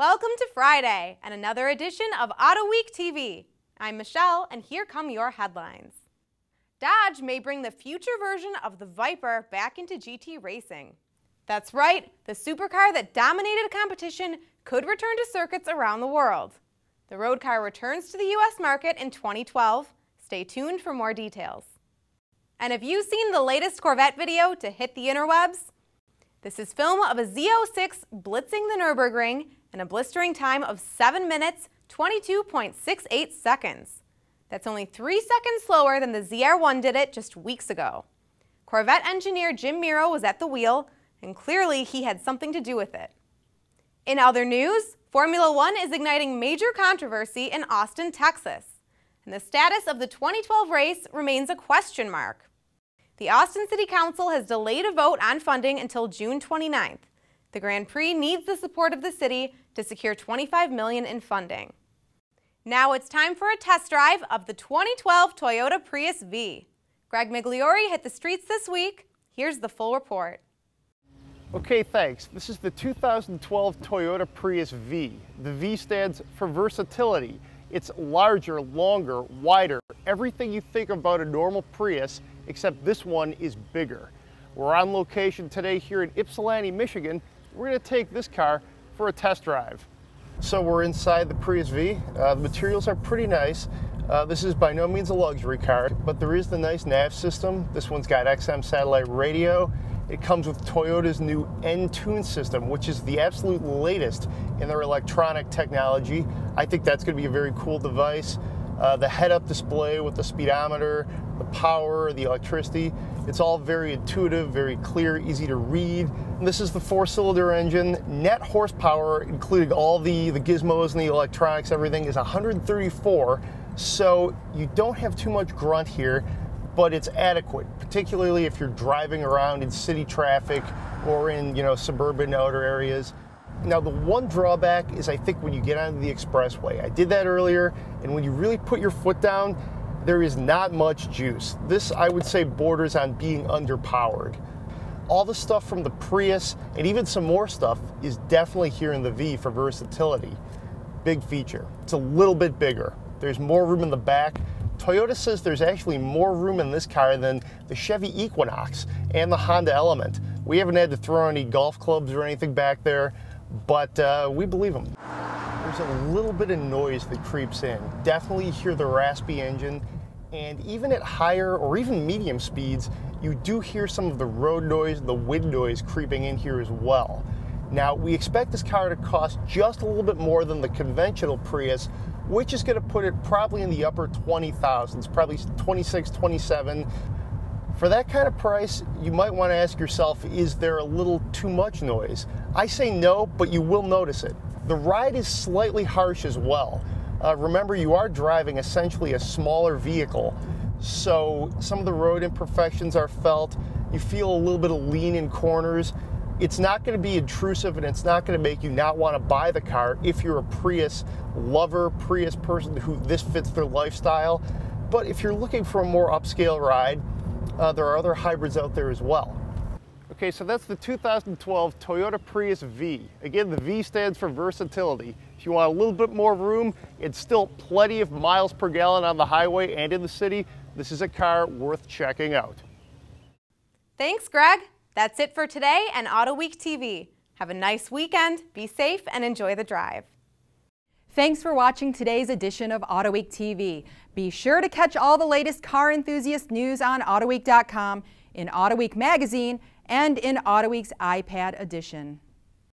Welcome to Friday and another edition of AutoWeek TV. I'm Michelle, and here come your headlines. Dodge may bring the future version of the Viper back into GT racing. That's right, the supercar that dominated competition could return to circuits around the world. The road car returns to the U.S. market in 2012. Stay tuned for more details. And have you seen the latest Corvette video to hit the interwebs? This is film of a Z06 blitzing the Nürburgring in a blistering time of 7 minutes, 22.68 seconds. That's only 3 seconds slower than the ZR1 did it just weeks ago. Corvette engineer Jim Miro was at the wheel, and clearly he had something to do with it. In other news, Formula One is igniting major controversy in Austin, Texas, and the status of the 2012 race remains a question mark. The Austin City Council has delayed a vote on funding until June 29th. The Grand Prix needs the support of the city to secure $25 million in funding. Now it's time for a test drive of the 2012 Toyota Prius V. Greg Migliori hit the streets this week. Here's the full report. Okay, thanks. This is the 2012 Toyota Prius V. The V stands for versatility. It's larger, longer, wider, everything you think about a normal Prius, except this one is bigger. We're on location today here in Ypsilanti, Michigan. We're going to take this car for a test drive. So we're inside the Prius V. The materials are pretty nice. This is by no means a luxury car, but there is the nice nav system. This one's got XM satellite radio. It comes with Toyota's new N-Tune system, which is the absolute latest in their electronic technology. I think that's going to be a very cool device. The head-up display with the speedometer, the power, the electricity, it's all very intuitive, very clear, easy to read. And this is the 4-cylinder engine. Net horsepower, including all the gizmos and the electronics, everything, is 134. So you don't have too much grunt here, but it's adequate, particularly if you're driving around in city traffic or in, suburban outer areas. Now, the one drawback is, I think, when you get onto the expressway. I did that earlier, and when you really put your foot down, there is not much juice. This, I would say, borders on being underpowered. All the stuff from the Prius, and even some more stuff, is definitely here in the V for versatility. Big feature. It's a little bit bigger. There's more room in the back. Toyota says there's actually more room in this car than the Chevy Equinox and the Honda Element. We haven't had to throw any golf clubs or anything back there, but we believe them. There's a little bit of noise that creeps in. Definitely you hear the raspy engine, and even at higher or even medium speeds, you do hear some of the road noise, the wind noise creeping in here as well. Now, we expect this car to cost just a little bit more than the conventional Prius, which is going to put it probably in the upper 20,000s, probably 26, 27. For that kind of price, you might want to ask yourself, is there a little too much noise? I say no, but you will notice it. The ride is slightly harsh as well. Remember, you are driving essentially a smaller vehicle, so some of the road imperfections are felt. You feel a little bit of lean in corners. It's not going to be intrusive, and it's not going to make you not want to buy the car if you're a Prius lover, Prius person who this fits their lifestyle. But if you're looking for a more upscale ride, there are other hybrids out there as well. Okay, so that's the 2012 Toyota Prius V. Again, the V stands for versatility. If you want a little bit more room and still plenty of miles per gallon on the highway and in the city, this is a car worth checking out. Thanks, Greg. That's it for today and AutoWeek TV. Have a nice weekend, be safe, and enjoy the drive. Thanks for watching today's edition of AutoWeek TV. Be sure to catch all the latest car enthusiast news on AutoWeek.com, in AutoWeek magazine, and in AutoWeek's iPad edition.